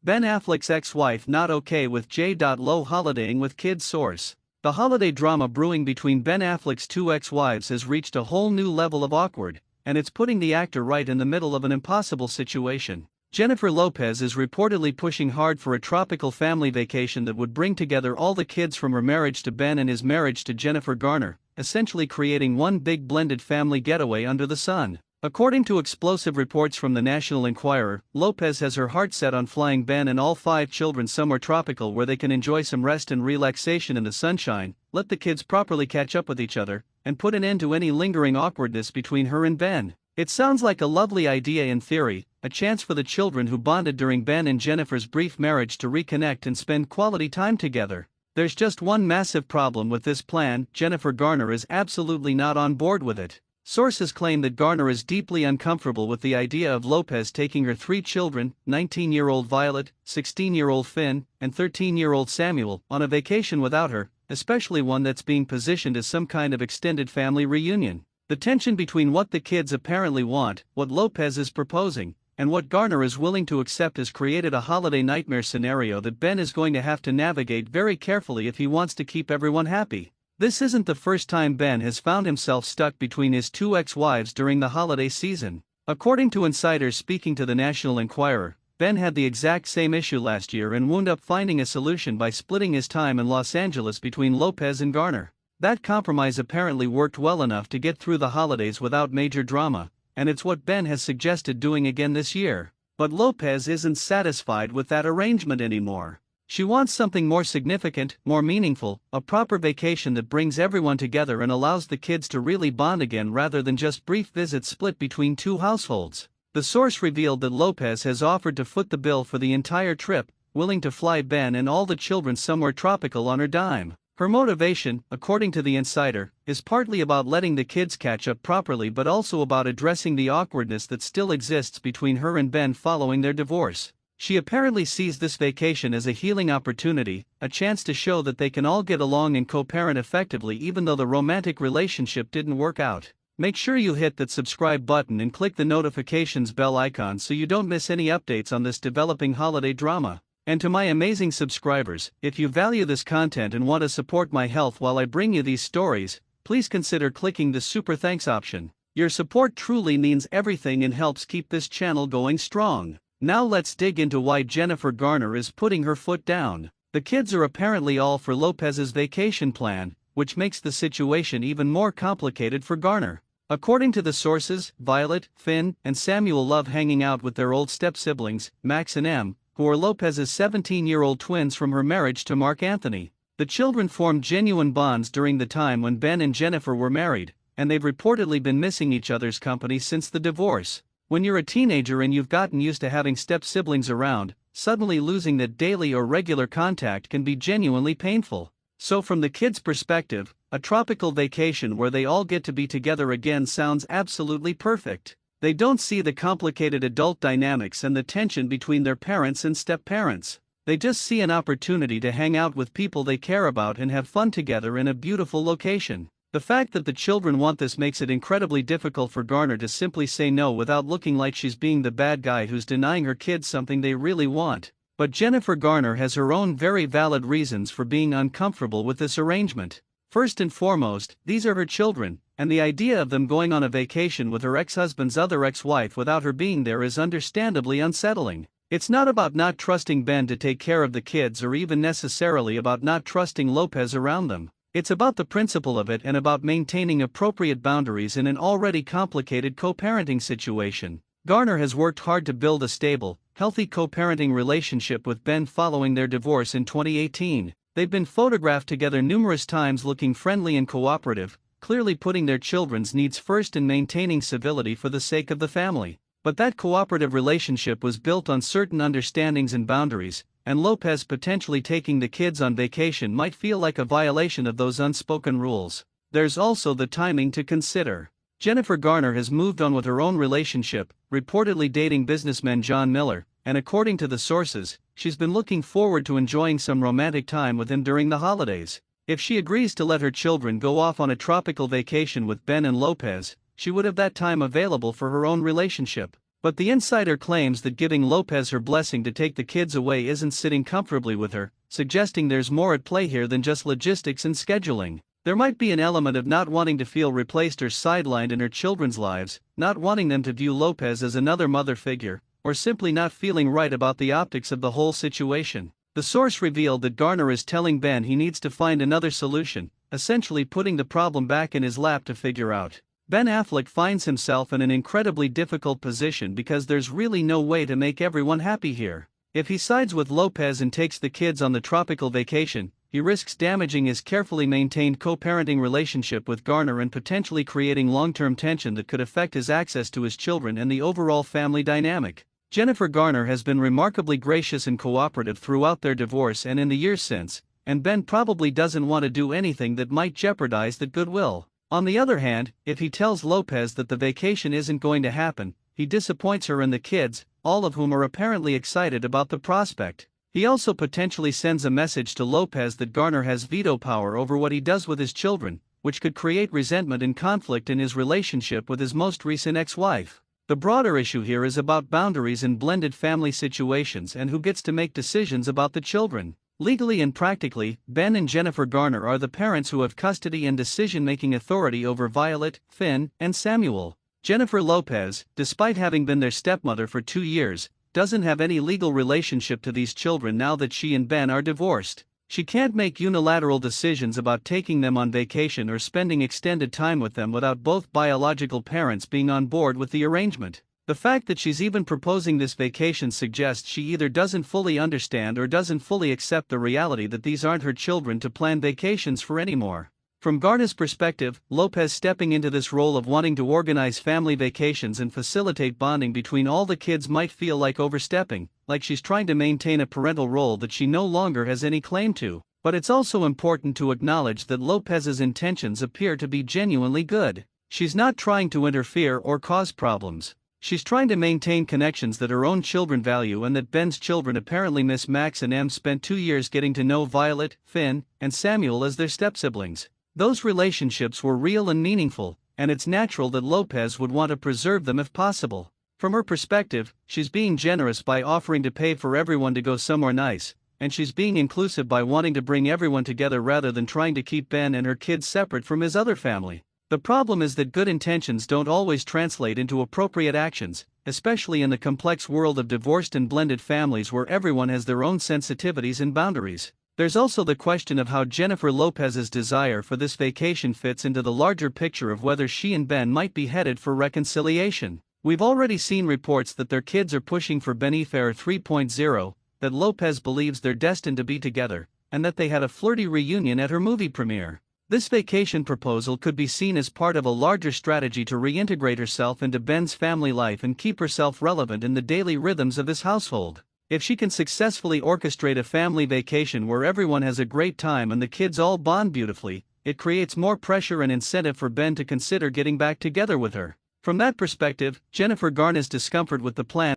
Ben Affleck's ex-wife not okay with J.Lo holidaying with kids. Source: the holiday drama brewing between Ben Affleck's two ex-wives has reached a whole new level of awkward, and it's putting the actor right in the middle of an impossible situation. Jennifer Lopez is reportedly pushing hard for a tropical family vacation that would bring together all the kids from her marriage to Ben and his marriage to Jennifer Garner, essentially creating one big blended family getaway under the sun. According to explosive reports from the National Enquirer, Lopez has her heart set on flying Ben and all 5 children somewhere tropical where they can enjoy some rest and relaxation in the sunshine, let the kids properly catch up with each other, and put an end to any lingering awkwardness between her and Ben. It sounds like a lovely idea in theory, a chance for the children who bonded during Ben and Jennifer's brief marriage to reconnect and spend quality time together. There's just one massive problem with this plan: Jennifer Garner is absolutely not on board with it. Sources claim that Garner is deeply uncomfortable with the idea of Lopez taking her 3 children, 19-year-old Violet, 16-year-old Finn, and 13-year-old Samuel, on a vacation without her, especially one that's being positioned as some kind of extended family reunion. The tension between what the kids apparently want, what Lopez is proposing, and what Garner is willing to accept has created a holiday nightmare scenario that Ben is going to have to navigate very carefully if he wants to keep everyone happy. This isn't the first time Ben has found himself stuck between his 2 ex-wives during the holiday season. According to insiders speaking to the National Enquirer, Ben had the exact same issue last year and wound up finding a solution by splitting his time in Los Angeles between Lopez and Garner. That compromise apparently worked well enough to get through the holidays without major drama, and it's what Ben has suggested doing again this year. But Lopez isn't satisfied with that arrangement anymore. She wants something more significant, more meaningful, a proper vacation that brings everyone together and allows the kids to really bond again rather than just brief visits split between 2 households. The source revealed that Lopez has offered to foot the bill for the entire trip, willing to fly Ben and all the children somewhere tropical on her dime. Her motivation, according to the insider, is partly about letting the kids catch up properly but also about addressing the awkwardness that still exists between her and Ben following their divorce. She apparently sees this vacation as a healing opportunity, a chance to show that they can all get along and co-parent effectively even though the romantic relationship didn't work out. Make sure you hit that subscribe button and click the notifications bell icon so you don't miss any updates on this developing holiday drama. And to my amazing subscribers, if you value this content and want to support my health while I bring you these stories, please consider clicking the super thanks option. Your support truly means everything and helps keep this channel going strong. Now let's dig into why Jennifer Garner is putting her foot down. The kids are apparently all for Lopez's vacation plan, which makes the situation even more complicated for Garner. According to the sources, Violet, Finn, and Samuel love hanging out with their old step-siblings, Max and Em, who are Lopez's 17-year-old twins from her marriage to Mark Anthony. The children formed genuine bonds during the time when Ben and Jennifer were married, and they've reportedly been missing each other's company since the divorce. When you're a teenager and you've gotten used to having step-siblings around, suddenly losing that daily or regular contact can be genuinely painful. So from the kids' perspective, a tropical vacation where they all get to be together again sounds absolutely perfect. They don't see the complicated adult dynamics and the tension between their parents and step-parents. They just see an opportunity to hang out with people they care about and have fun together in a beautiful location. The fact that the children want this makes it incredibly difficult for Garner to simply say no without looking like she's being the bad guy who's denying her kids something they really want. But Jennifer Garner has her own very valid reasons for being uncomfortable with this arrangement. First and foremost, these are her children, and the idea of them going on a vacation with her ex-husband's other ex-wife without her being there is understandably unsettling. It's not about not trusting Ben to take care of the kids or even necessarily about not trusting Lopez around them. It's about the principle of it and about maintaining appropriate boundaries in an already complicated co-parenting situation. Garner has worked hard to build a stable, healthy co-parenting relationship with Ben following their divorce in 2018. They've been photographed together numerous times looking friendly and cooperative, clearly putting their children's needs first and maintaining civility for the sake of the family. But that cooperative relationship was built on certain understandings and boundaries, and Lopez potentially taking the kids on vacation might feel like a violation of those unspoken rules. There's also the timing to consider. Jennifer Garner has moved on with her own relationship, reportedly dating businessman John Miller, and according to the sources, she's been looking forward to enjoying some romantic time with him during the holidays. If she agrees to let her children go off on a tropical vacation with Ben and Lopez, she would have that time available for her own relationship. But the insider claims that giving Lopez her blessing to take the kids away isn't sitting comfortably with her, suggesting there's more at play here than just logistics and scheduling. There might be an element of not wanting to feel replaced or sidelined in her children's lives, not wanting them to view Lopez as another mother figure, or simply not feeling right about the optics of the whole situation. The source revealed that Garner is telling Ben he needs to find another solution, essentially putting the problem back in his lap to figure out. Ben Affleck finds himself in an incredibly difficult position because there's really no way to make everyone happy here. If he sides with Lopez and takes the kids on the tropical vacation, he risks damaging his carefully maintained co-parenting relationship with Garner and potentially creating long-term tension that could affect his access to his children and the overall family dynamic. Jennifer Garner has been remarkably gracious and cooperative throughout their divorce and in the years since, and Ben probably doesn't want to do anything that might jeopardize that goodwill. On the other hand, if he tells Lopez that the vacation isn't going to happen, he disappoints her and the kids, all of whom are apparently excited about the prospect. He also potentially sends a message to Lopez that Garner has veto power over what he does with his children, which could create resentment and conflict in his relationship with his most recent ex-wife. The broader issue here is about boundaries in blended family situations and who gets to make decisions about the children. Legally and practically, Ben and Jennifer Garner are the parents who have custody and decision-making authority over Violet, Finn, and Samuel. Jennifer Lopez, despite having been their stepmother for 2 years, doesn't have any legal relationship to these children now that she and Ben are divorced. She can't make unilateral decisions about taking them on vacation or spending extended time with them without both biological parents being on board with the arrangement. The fact that she's even proposing this vacation suggests she either doesn't fully understand or doesn't fully accept the reality that these aren't her children to plan vacations for anymore. From Garner's perspective, Lopez stepping into this role of wanting to organize family vacations and facilitate bonding between all the kids might feel like overstepping, like she's trying to maintain a parental role that she no longer has any claim to. But it's also important to acknowledge that Lopez's intentions appear to be genuinely good. She's not trying to interfere or cause problems. She's trying to maintain connections that her own children value and that Ben's children apparently miss. Max and Em spent 2 years getting to know Violet, Finn, and Samuel as their step-siblings. Those relationships were real and meaningful, and it's natural that Lopez would want to preserve them if possible. From her perspective, she's being generous by offering to pay for everyone to go somewhere nice, and she's being inclusive by wanting to bring everyone together rather than trying to keep Ben and her kids separate from his other family. The problem is that good intentions don't always translate into appropriate actions, especially in the complex world of divorced and blended families where everyone has their own sensitivities and boundaries. There's also the question of how Jennifer Lopez's desire for this vacation fits into the larger picture of whether she and Ben might be headed for reconciliation. We've already seen reports that their kids are pushing for Ben Affleck 3.0, that Lopez believes they're destined to be together, and that they had a flirty reunion at her movie premiere. This vacation proposal could be seen as part of a larger strategy to reintegrate herself into Ben's family life and keep herself relevant in the daily rhythms of his household. If she can successfully orchestrate a family vacation where everyone has a great time and the kids all bond beautifully, it creates more pressure and incentive for Ben to consider getting back together with her. From that perspective, Jennifer Garner's discomfort with the plan